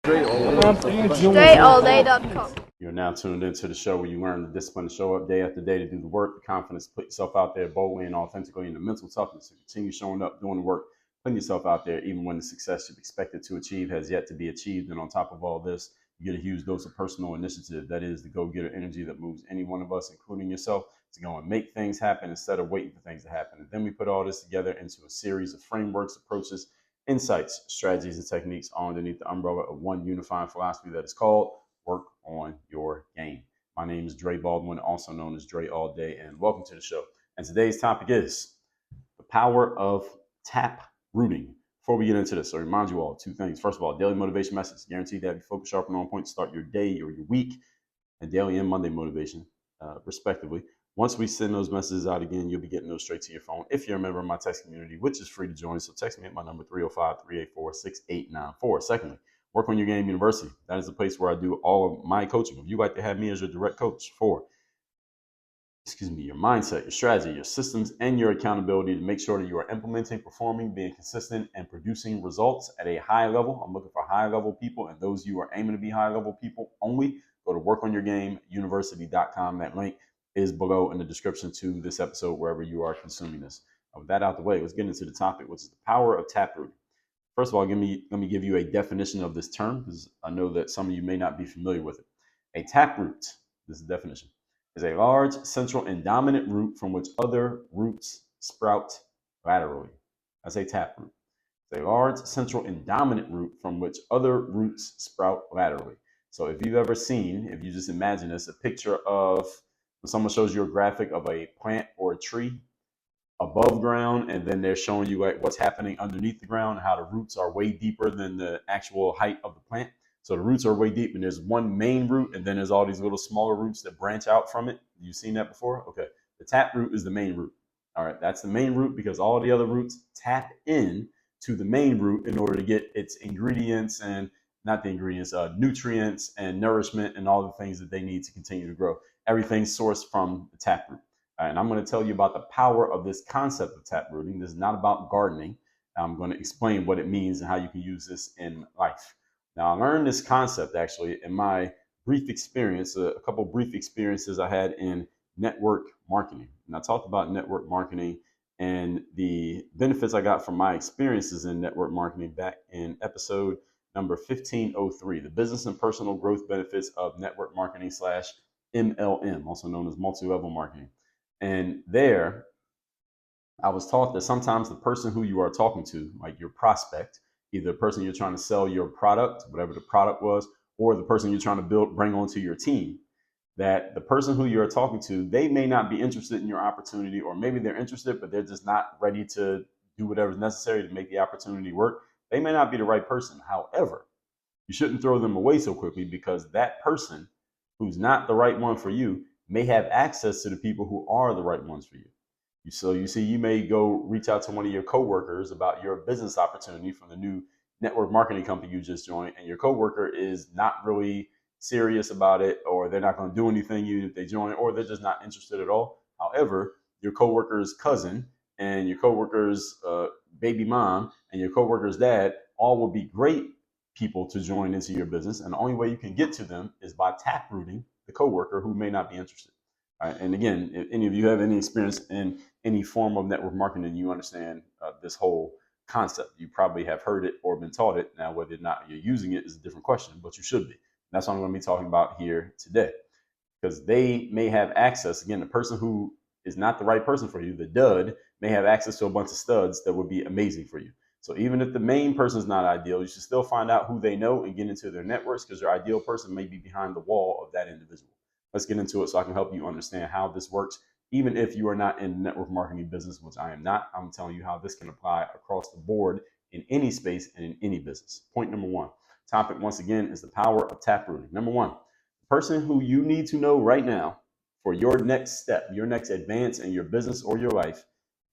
StrayAllDay.com. You're now tuned into the show where you learn the discipline to show up day after day to do the work, the confidence to put yourself out there boldly and authentically, and the mental toughness to continue showing up, doing the work, putting yourself out there, even when the success you've expected to achieve has yet to be achieved. And on top of all this, you get a huge dose of personal initiative. That is the go-getter energy that moves any one of us, including yourself, to go and make things happen instead of waiting for things to happen. And then we put all this together into a series of frameworks, approaches, insights, strategies, and techniques all underneath the umbrella of one unifying philosophy that is called work on your game. My name is Dre Baldwin, also known as Dre All Day, and welcome to the show. And today's topic is the power of tap rooting. Before we get into this, I remind you all of two things. First of all, daily motivation message, guaranteed to have you focused, sharp, and on point to start your day or your week, and daily and Monday motivation, respectively. Once we send those messages out again, you'll be getting those straight to your phone if you're a member of my text community, which is free to join. So text me at my number 305-384-6894. Secondly, Work on Your Game University. That is the place where I do all of my coaching. If you like to have me as your direct coach for, your mindset, your strategy, your systems, and your accountability to make sure that you are implementing, performing, being consistent, and producing results at a high level. I'm looking for high level people, and those you are aiming to be high level people only, go to workonyourgameuniversity.com. That link is below in the description to this episode, wherever you are consuming this. With that out the way, let's get into the topic, which is the power of taproot. First of all, let me give you a definition of this term, because I know that some of you may not be familiar with it. A taproot, this is the definition, is a large, central, and dominant root from which other roots sprout laterally. That's a taproot. It's a large, central, and dominant root from which other roots sprout laterally. So if you've ever seen, if you just imagine this, a picture of when someone shows you a graphic of a plant or a tree above ground, and then they're showing you like what's happening underneath the ground, how the roots are way deeper than the actual height of the plant. So the roots are way deep, and there's one main root, and then there's all these little smaller roots that branch out from it. You've seen that before? Okay. The tap root is the main root. All right. That's the main root because all the other roots tap in to the main root in order to get its ingredients and not the ingredients, nutrients and nourishment and all the things that they need to continue to grow. Everything's sourced from the tap root. And I'm going to tell you about the power of this concept of tap rooting. This is not about gardening. I'm going to explain what it means and how you can use this in life. Now, I learned this concept actually in my brief experience, a couple of brief experiences I had in network marketing. And I talked about network marketing and the benefits I got from my experiences in network marketing back in episode number 1503, the business and personal growth benefits of network marketing / MLM, also known as multi-level marketing. And there, I was taught that sometimes the person who you are talking to, like your prospect, either the person you're trying to sell your product, whatever the product was, or the person you're trying to bring onto your team, that the person who you're talking to, they may not be interested in your opportunity, or maybe they're interested, but they're just not ready to do whatever's necessary to make the opportunity work. They may not be the right person. However, you shouldn't throw them away so quickly because that person who's not the right one for you may have access to the people who are the right ones for you. So you see, you may go reach out to one of your coworkers about your business opportunity from the new network marketing company you just joined, and your coworker is not really serious about it, or they're not going to do anything even if they join, or they're just not interested at all. However, your coworker's cousin and your coworker's baby mom and your coworker's dad all will be great people to join into your business, and the only way you can get to them is by taprooting the coworker who may not be interested. All right. And again, if any of you have any experience in any form of network marketing, you understand this whole concept. You probably have heard it or been taught it. Now, whether or not you're using it is a different question, but you should be. And that's what I'm going to be talking about here today, because they may have access. Again, the person who is not the right person for you, the dud, may have access to a bunch of studs that would be amazing for you. So even if the main person is not ideal, you should still find out who they know and get into their networks, because your ideal person may be behind the wall of that individual. Let's get into it so I can help you understand how this works. Even if you are not in the network marketing business, which I am not, I'm telling you how this can apply across the board in any space and in any business. Point number one. Topic, once again, is the power of taprooting. Number one, the person who you need to know right now for your next step, your next advance in your business or your life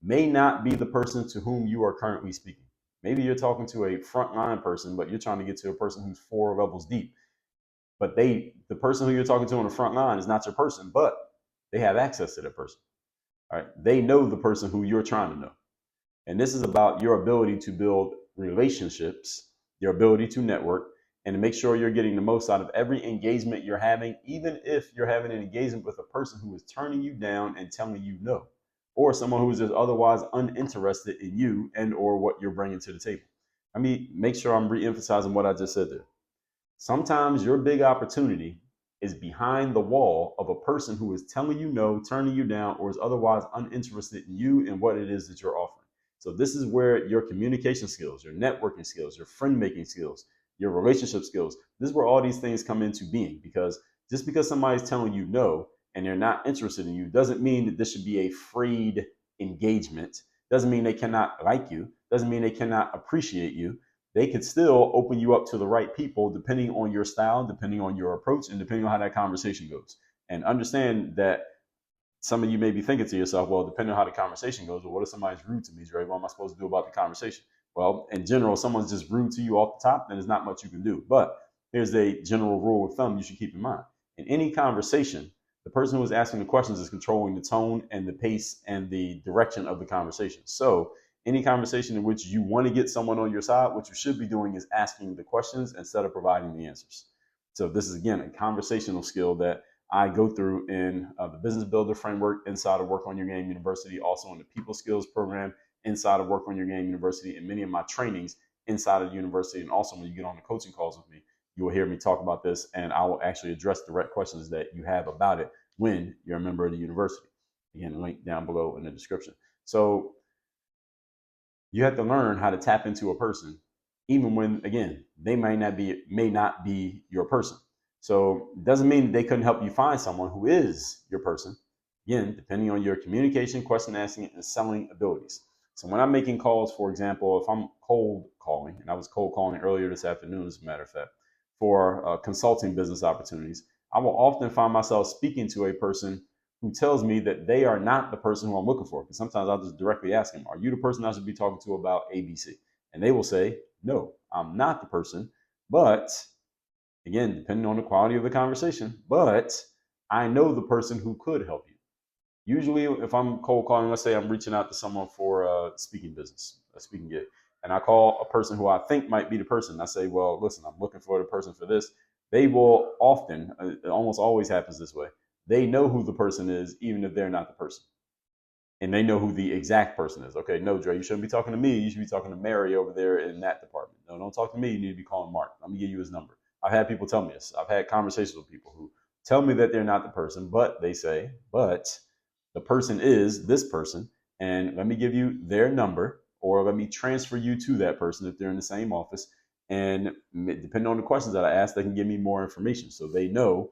may not be the person to whom you are currently speaking. Maybe you're talking to a frontline person, but you're trying to get to a person who's 4 levels deep. But the person who you're talking to on the front line is not your person, but they have access to that person. All right. They know the person who you're trying to know. And this is about your ability to build relationships, your ability to network, and to make sure you're getting the most out of every engagement you're having, even if you're having an engagement with a person who is turning you down and telling you no, or someone who is just otherwise uninterested in you and or what you're bringing to the table. I mean, make sure I'm re-emphasizing what I just said there. Sometimes your big opportunity is behind the wall of a person who is telling you no, turning you down, or is otherwise uninterested in you and what it is that you're offering. So this is where your communication skills, your networking skills, your friend making skills, your relationship skills, this is where all these things come into being, because just because somebody's telling you no and they're not interested in you doesn't mean that this should be a frayed engagement. Doesn't mean they cannot like you. Doesn't mean they cannot appreciate you. They could still open you up to the right people depending on your style, depending on your approach, and depending on how that conversation goes. And understand that some of you may be thinking to yourself, well, depending on how the conversation goes, well, what if somebody's rude to me, Dre? What am I supposed to do about the conversation? Well, in general, if someone's just rude to you off the top, then there's not much you can do. But here's a general rule of thumb you should keep in mind. In any conversation, the person who is asking the questions is controlling the tone and the pace and the direction of the conversation. So any conversation in which you want to get someone on your side, what you should be doing is asking the questions instead of providing the answers. So this is, again, a conversational skill that I go through in the Business Builder framework inside of Work on Your Game University, also in the People Skills program inside of Work on Your Game University, and many of my trainings inside of the university. And also when you get on the coaching calls with me, you will hear me talk about this, and I will actually address direct questions that you have about it when you're a member of the university. Again, link down below in the description. So you have to learn how to tap into a person, even when, again, they may not be your person. So it doesn't mean they couldn't help you find someone who is your person. Again, depending on your communication, question asking, and selling abilities. So when I'm making calls, for example, if I'm cold calling, and I was cold calling earlier this afternoon, as a matter of fact, for consulting business opportunities, I will often find myself speaking to a person who tells me that they are not the person who I'm looking for. Because sometimes I'll just directly ask them, are you the person I should be talking to about ABC? And they will say, no, I'm not the person. But again, depending on the quality of the conversation, but I know the person who could help you. Usually, if I'm cold calling, let's say I'm reaching out to someone for a speaking business, a speaking gig, and I call a person who I think might be the person. I say, well, listen, I'm looking for the person for this. They will often, it almost always happens this way, they know who the person is, even if they're not the person. And they know who the exact person is. Okay, no, Dre, you shouldn't be talking to me. You should be talking to Mary over there in that department. No, don't talk to me. You need to be calling Mark. Let me give you his number. I've had people tell me this. I've had conversations with people who tell me that they're not the person, but they say, but the person is this person. And let me give you their number, or let me transfer you to that person if they're in the same office. And depending on the questions that I ask, they can give me more information. So they know,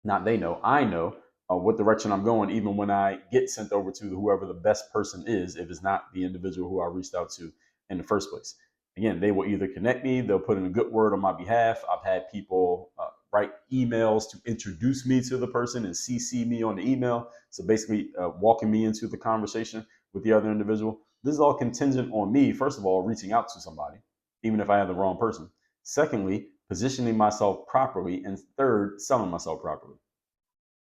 not they know, I know what direction I'm going, even when I get sent over to whoever the best person is, if it's not the individual who I reached out to in the first place. Again, they will either connect me, they'll put in a good word on my behalf. I've had people write emails to introduce me to the person and CC me on the email. So basically, walking me into the conversation with the other individual. This is all contingent on me, first of all, reaching out to somebody, even if I have the wrong person. Secondly, positioning myself properly. And third, selling myself properly.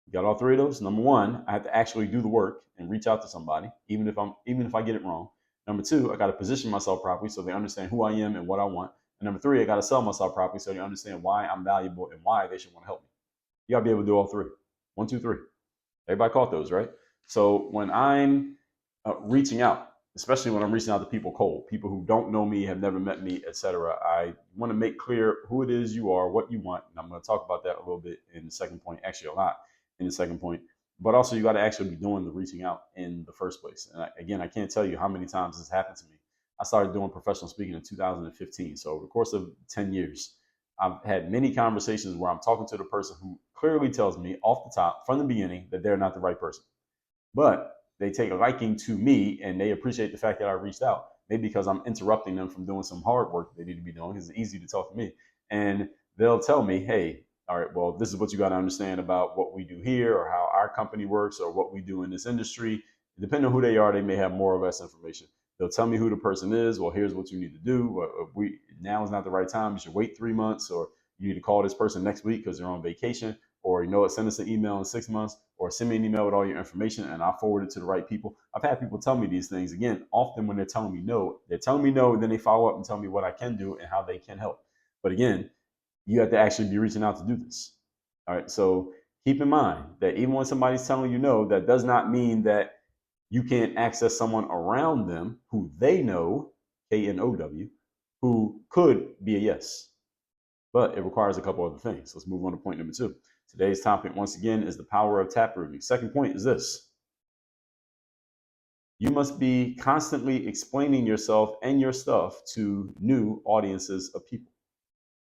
You got all three of those. Number one, I have to actually do the work and reach out to somebody, even if I get it wrong. Number two, I got to position myself properly so they understand who I am and what I want. And number three, I got to sell myself properly so they understand why I'm valuable and why they should want to help me. You got to be able to do all three. One, two, three. Everybody caught those, right? So when I'm reaching out, especially when I'm reaching out to people cold, people who don't know me, have never met me, etc., I want to make clear who it is you are, what you want. And I'm going to talk about that a little bit in the second point, actually a lot in the second point. But also, you got to actually be doing the reaching out in the first place. And again, I can't tell you how many times this happened to me. I started doing professional speaking in 2015. So over the course of 10 years, I've had many conversations where I'm talking to the person who clearly tells me off the top, from the beginning, that they're not the right person. But they take a liking to me and they appreciate the fact that I reached out. Maybe because I'm interrupting them from doing some hard work they need to be doing. It's easy to talk to me. And they'll tell me, hey, all right, well, this is what you got to understand about what we do here, or how our company works, or what we do in this industry. Depending on who they are, they may have more or less information. They'll tell me who the person is. Well, here's what you need to do. Now is not the right time. You should wait 3 months, or you need to call this person next week because they're on vacation, or send us an email in 6 months, or send me an email with all your information and I'll forward it to the right people. I've had people tell me these things. Again, often when they're telling me no, and then they follow up and tell me what I can do and how they can help. But again, you have to actually be reaching out to do this. All right. So keep in mind that even when somebody's telling you no, that does not mean that you can't access someone around them who they know, KNOW, who could be a yes. But it requires a couple other things. Let's move on to point number 2. Today's topic, once again, is the power of taprooting. Second point is this: you must be constantly explaining yourself and your stuff to new audiences of people.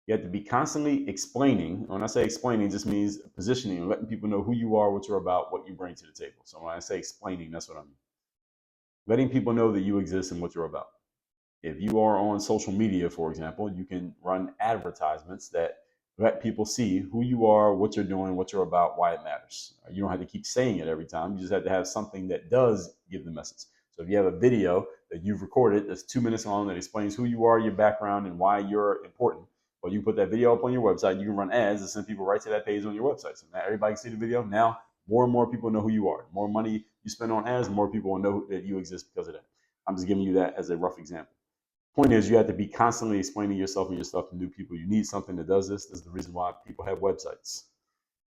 You have to be constantly explaining. When I say explaining, it just means positioning and letting people know who you are, what you're about, what you bring to the table. So when I say explaining, that's what I mean. Letting people know that you exist and what you're about. If you are on social media, for example, you can run advertisements that let people see who you are, what you're doing, what you're about, why it matters. You don't have to keep saying it every time. You just have to have something that does give the message. So if you have a video that you've recorded that's 2 minutes long that explains who you are, your background, and why you're important, well, you put that video up on your website. You can run ads and send people right to that page on your website. So now everybody can see the video. Now more and more people know who you are. The more money you spend on ads, the more people will know that you exist because of that. I'm just giving you that as a rough example. Point is, you have to be constantly explaining yourself and your stuff to new people. You need something that does this. This is the reason why people have websites.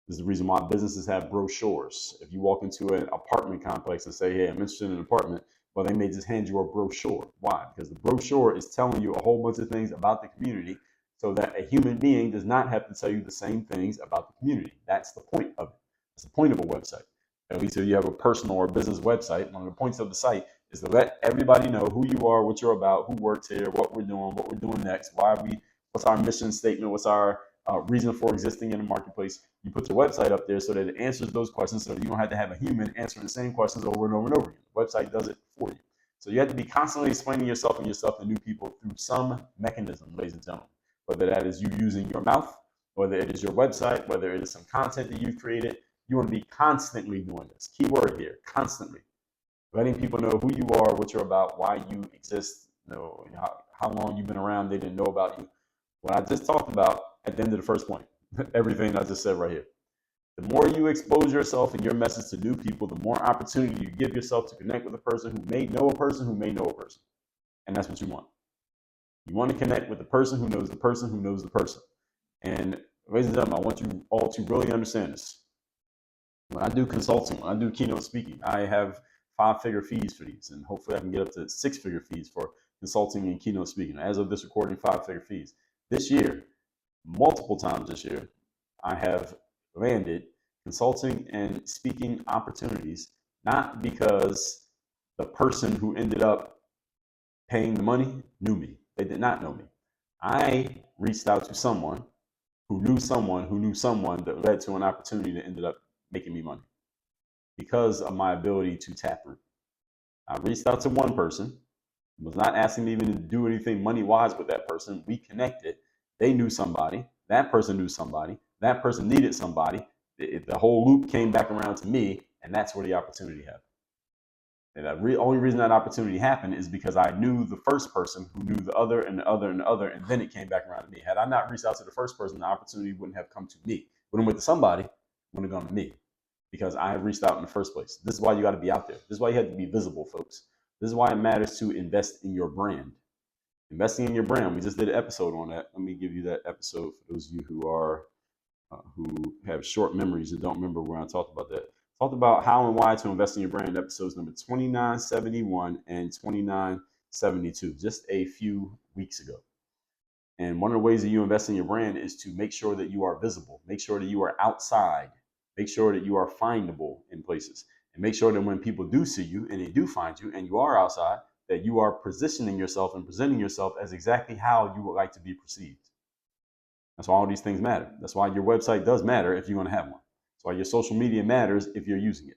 This is the reason why businesses have brochures. If you walk into an apartment complex and say, hey, I'm interested in an apartment, well, they may just hand you a brochure. Why? Because the brochure is telling you a whole bunch of things about the community so that a human being does not have to tell you the same things about the community. That's the point of it. That's the point of a website. At least if you have a personal or business website, one of the points of the site is to let everybody know who you are, what you're about, who works here, what we're doing next, what's our mission statement, what's our reason for existing in the marketplace. You put your website up there so that it answers those questions, so that you don't have to have a human answering the same questions over and over and over again. The website does it for you. So you have to be constantly explaining yourself and your stuff to new people through some mechanism, ladies and gentlemen. Whether that is you using your mouth, whether it is your website, whether it is some content that you've created, you want to be constantly doing this. Key word here, constantly. Letting people know who you are, what you're about, why you exist, how long you've been around, they didn't know about you. What I just talked about at the end of the first point, everything I just said right here. The more you expose yourself and your message to new people, the more opportunity you give yourself to connect with a person who may know a person who may know a person. And that's what you want. You want to connect with the person who knows the person who knows the person. And ladies and gentlemen, I want you all to really understand this. When I do consulting, when I do keynote speaking, I have 5-figure fees for these, and hopefully I can get up to 6-figure fees for consulting and keynote speaking. As of this recording, 5-figure fees. This year, multiple times this year, I have landed consulting and speaking opportunities, not because the person who ended up paying the money knew me. They did not know me. I reached out to someone who knew someone who knew someone that led to an opportunity that ended up making me money because of my ability to taproot. I reached out to one person, was not asking me even to do anything money-wise with that person. We connected. They knew somebody. That person knew somebody. That person needed somebody. The whole loop came back around to me, and that's where the opportunity happened. And the only reason that opportunity happened is because I knew the first person who knew the other and the other and the other, and then it came back around to me. Had I not reached out to the first person, the opportunity wouldn't have come to me. It wouldn't have went to somebody, it wouldn't have gone to me because I reached out in the first place. This is why you got to be out there. This is why you have to be visible, folks. This is why it matters to invest in your brand. Investing in your brand. We just did an episode on that. Let me give you that episode for those of you who have short memories and don't remember where I talked about that. Talked about how and why to invest in your brand, episodes number 2971 and 2972, just a few weeks ago. And one of the ways that you invest in your brand is to make sure that you are visible, make sure that you are outside, make sure that you are findable in places, and make sure that when people do see you and they do find you and you are outside, that you are positioning yourself and presenting yourself as exactly how you would like to be perceived. That's why all these things matter. That's why your website does matter if you're going to have one. That's why your social media matters if you're using it.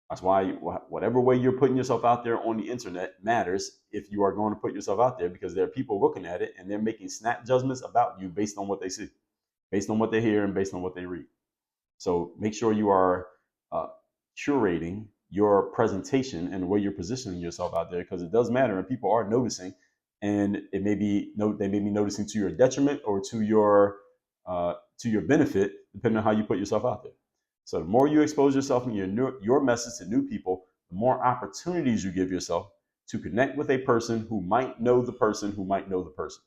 That's why whatever way you're putting yourself out there on the internet matters if you are going to put yourself out there, because there are people looking at it and they're making snap judgments about you based on what they see, based on what they hear, and based on what they read. So make sure you are curating your presentation and the way you're positioning yourself out there, because it does matter and people are noticing. And they may be noticing to your detriment or to your benefit, depending on how you put yourself out there. So the more you expose yourself and your message to new people, the more opportunities you give yourself to connect with a person who might know the person who might know the person.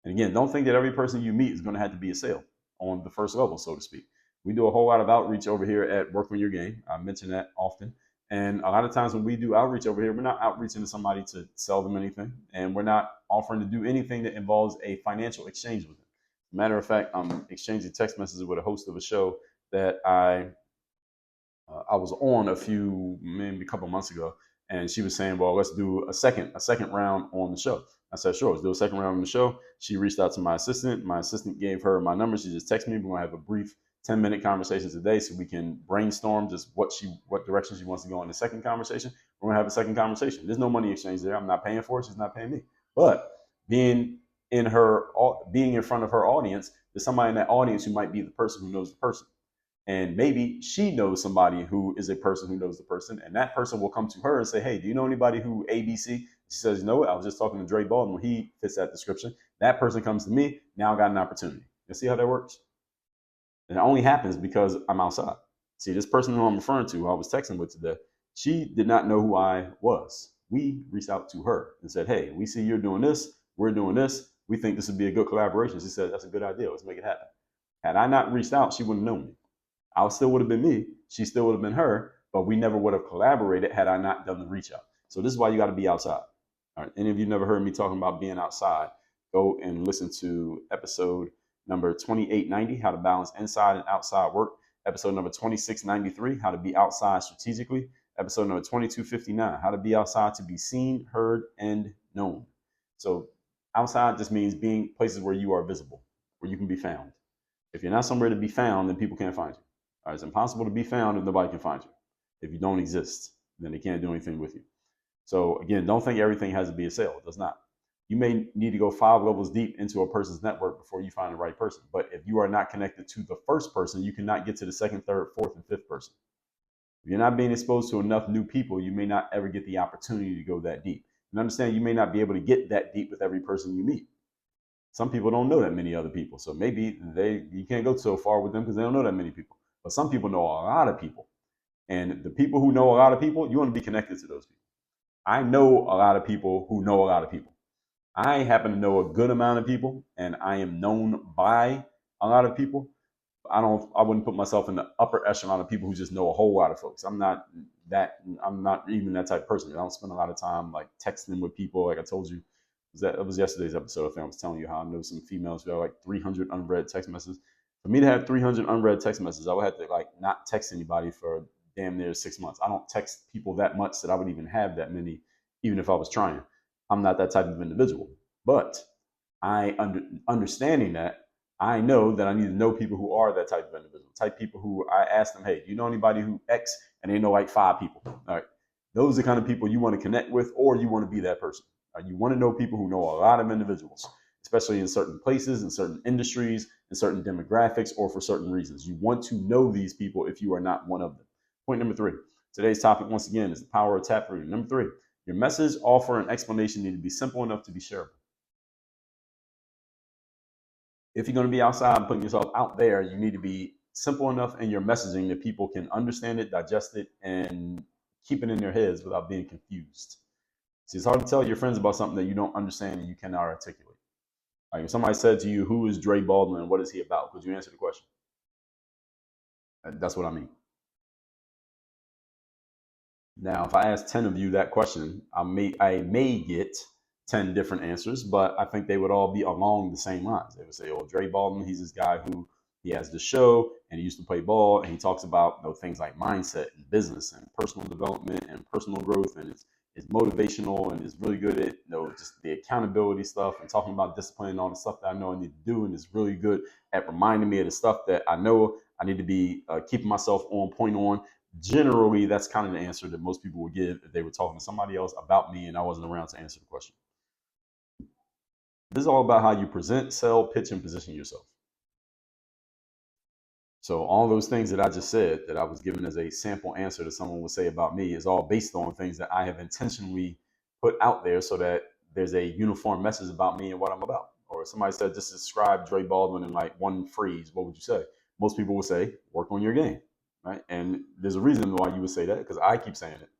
And again, don't think that every person you meet is going to have to be a sale on the first level, so to speak. We do a whole lot of outreach over here at Work on Your Game. I mention that often. And a lot of times when we do outreach over here, we're not outreaching to somebody to sell them anything. And we're not offering to do anything that involves a financial exchange with them. Matter of fact, I'm exchanging text messages with a host of a show that I was on maybe a couple months ago, and she was saying, "Well, let's do a second round on the show." I said, "Sure, let's do a second round on the show." She reached out to my assistant. My assistant gave her my number. She just texted me. We're gonna have a brief 10-minute conversation today, so we can brainstorm just what direction she wants to go in the second conversation. We're gonna have a second conversation. There's no money exchange there. I'm not paying for it. She's not paying me. But being in front of her audience, there's somebody in that audience who might be the person who knows the person. And maybe she knows somebody who is a person who knows the person, and that person will come to her and say, "Hey, do you know anybody who ABC?" She says, "No, I was just talking to Dre Baldwin. He fits that description." That person comes to me. Now I got an opportunity. You see how that works? And it only happens because I'm outside. See, this person who I'm referring to, who I was texting with today, she did not know who I was. We reached out to her and said, "Hey, we see you're doing this. We're doing this. We think this would be a good collaboration." She said, "That's a good idea. Let's make it happen." Had I not reached out, she wouldn't know me. I still would have been me. She still would have been her, but we never would have collaborated had I not done the reach out. So this is why you got to be outside. All right. Any of you never heard me talking about being outside, go and listen to episode number 2890, how to balance inside and outside work. Episode number 2693, how to be outside strategically. Episode number 2259, how to be outside to be seen, heard, and known. So outside just means being places where you are visible, where you can be found. If you're not somewhere to be found, then people can't find you. All right, it's impossible to be found if nobody can find you. If you don't exist, then they can't do anything with you. So again, don't think everything has to be a sale. It does not. You may need to go 5 levels deep into a person's network before you find the right person. But if you are not connected to the first person, you cannot get to the second, third, fourth, and fifth person. If you're not being exposed to enough new people, you may not ever get the opportunity to go that deep. And understand you may not be able to get that deep with every person you meet. Some people don't know that many other people. So maybe you can't go so far with them because they don't know that many people. But some people know a lot of people. And the people who know a lot of people, you want to be connected to those people. I know a lot of people who know a lot of people. I happen to know a good amount of people, and I am known by a lot of people. I wouldn't put myself in the upper echelon of people who just know a whole lot of folks. I'm not even that type of person. I don't spend a lot of time like texting with people. Like I told you, it was yesterday's episode. I think I was telling you how I know some females who have like 300 unread text messages. For me to have 300 unread text messages, I would have to like not text anybody for damn near 6 months. I don't text people that much that I would even have that many, even if I was trying. I'm not that type of individual. But understanding that, I know that I need to know people who are that type of individual. Type people who I ask them, "Hey, do you know anybody who X?" And they know like 5 people. All right. Those are the kind of people you want to connect with, or you want to be that person. You want to know people who know a lot of individuals, especially in certain places, in certain industries, in certain demographics, or for certain reasons. You want to know these people if you are not one of them. Point number 3. Today's topic, once again, is the power of taproot. Number 3, your message, offer, and explanation need to be simple enough to be shareable. If you're going to be outside and putting yourself out there, you need to be simple enough in your messaging that people can understand it, digest it, and keep it in their heads without being confused. See, it's hard to tell your friends about something that you don't understand and you cannot articulate. Like if somebody said to you, "Who is Dre Baldwin and what is he about?" Could you answer the question? That's what I mean. Now, if I ask 10 of you that question, I may get 10 different answers, but I think they would all be along the same lines. They would say, "Oh, Dre Baldwin, he's this guy who he has this show and he used to play ball and he talks about things like mindset and business and personal development and personal growth, and it's motivational and it's really good at just the accountability stuff and talking about discipline and all the stuff that I know I need to do, and it's really good at reminding me of the stuff that I know I need to be keeping myself on point on." Generally, that's kind of the answer that most people would give if they were talking to somebody else about me and I wasn't around to answer the question. This is all about how you present, sell, pitch, and position yourself. So all those things that I just said that I was given as a sample answer that someone would say about me is all based on things that I have intentionally put out there so that there's a uniform message about me and what I'm about. Or if somebody said, "Just describe Dre Baldwin in like one phrase," what would you say? Most people would say, "Work on your game." Right? And there's a reason why you would say that, because I keep saying it.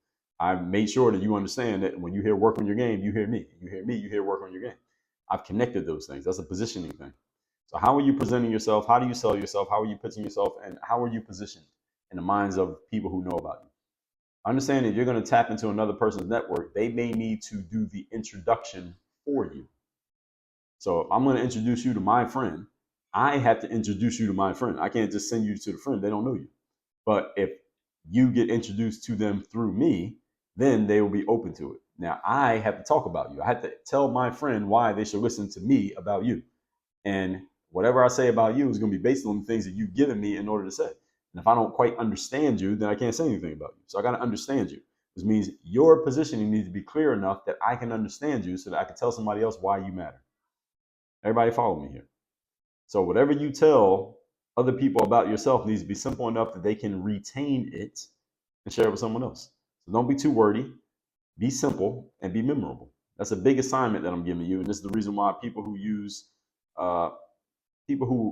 I made sure that you understand that when you hear "work on your game," you hear me. You hear me, you hear "work on your game." I've connected those things. That's a positioning thing. So how are you presenting yourself? How do you sell yourself? How are you pitching yourself? And how are you positioned in the minds of people who know about you? Understand, if you're going to tap into another person's network, they may need to do the introduction for you. So if I'm going to introduce you to my friend, I have to introduce you to my friend. I can't just send you to the friend. They don't know you. But if you get introduced to them through me, then they will be open to it. Now, I have to talk about you. I have to tell my friend why they should listen to me about you. And whatever I say about you is going to be based on the things that you've given me in order to say. And if I don't quite understand you, then I can't say anything about you. So I got to understand you, which means your positioning needs to be clear enough that I can understand you so that I can tell somebody else why you matter. Everybody follow me here. So whatever you tell other people about yourself needs to be simple enough that they can retain it and share it with someone else. So don't be too wordy. Be simple and be memorable. That's a big assignment that I'm giving you, and this is the reason why people who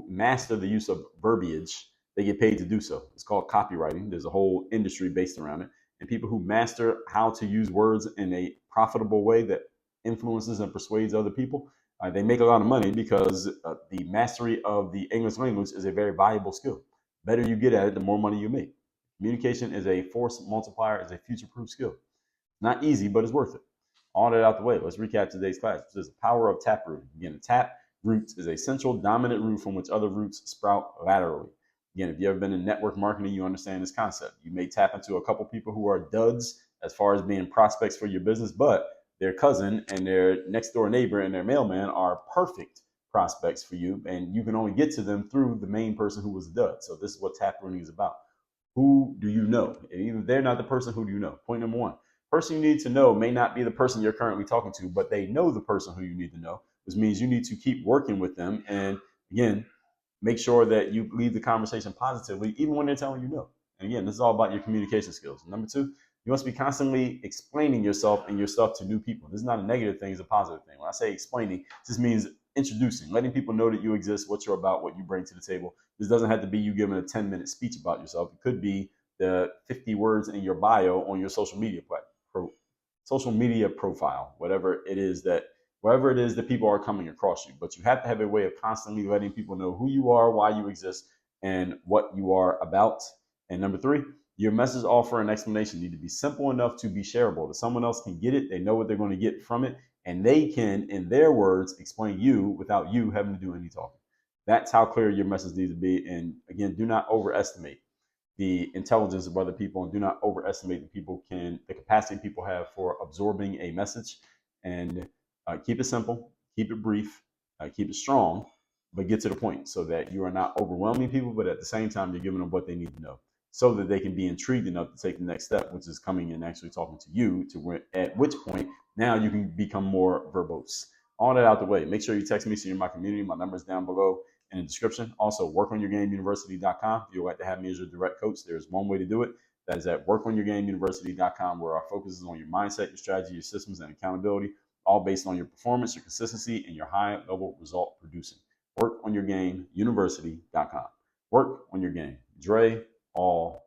master the use of verbiage, they get paid to do so. It's called copywriting. There's a whole industry based around it. And people who master how to use words in a profitable way that influences and persuades other people, they make a lot of money because the mastery of the English language is a very valuable skill. Better you get at it, the more money you make. Communication is a force multiplier, is a future-proof skill. Not easy, but it's worth it. All that out the way, let's recap today's class. This is the power of taproot. Again, tap root is a central dominant root from which other roots sprout laterally. Again, if you've ever been in network marketing, you understand this concept. You may tap into a couple people who are duds as far as being prospects for your business, but their cousin and their next door neighbor and their mailman are perfect prospects for you, and you can only get to them through the main person who was a dud. So this is what taprooting is about. Who do you know? And even they're not the person, who do you know? Point number one. Person you need to know may not be the person you're currently talking to, but they know the person who you need to know, which means you need to keep working with them. And again, make sure that you lead the conversation positively, even when they're telling you no. And again, this is all about your communication skills. Number two, you must be constantly explaining yourself and your stuff to new people. This is not a negative thing, it's a positive thing. When I say explaining, this means introducing, letting people know that you exist, what you're about, what you bring to the table. This doesn't have to be you giving a 10-minute speech about yourself. It could be the 50 words in your bio on your social media profile, whatever it is that people are coming across you. But you have to have a way of constantly letting people know who you are, why you exist, and what you are about. And number three, your message, offer, and explanation need to be simple enough to be shareable, that someone else can get it, they know what they're going to get from it, and they can, in their words, explain you without you having to do any talking. That's how clear your message needs to be. And again, do not overestimate the intelligence of other people, and do not overestimate the capacity people have for absorbing a message. And keep it simple, keep it brief, keep it strong, but get to the point so that you are not overwhelming people, but at the same time, you're giving them what they need to know so that they can be intrigued enough to take the next step, which is coming and actually talking to you, at which point now you can become more verbose. All that out the way. Make sure you text me so you're in my community. My number is down below in the description. Also, workonyourgameuniversity.com. If you'd like to have me as your direct coach, there's one way to do it. That is at workonyourgameuniversity.com, where our focus is on your mindset, your strategy, your systems, and accountability, all based on your performance, your consistency, and your high-level result producing. Workonyourgameuniversity.com. Work on your game. Dre, all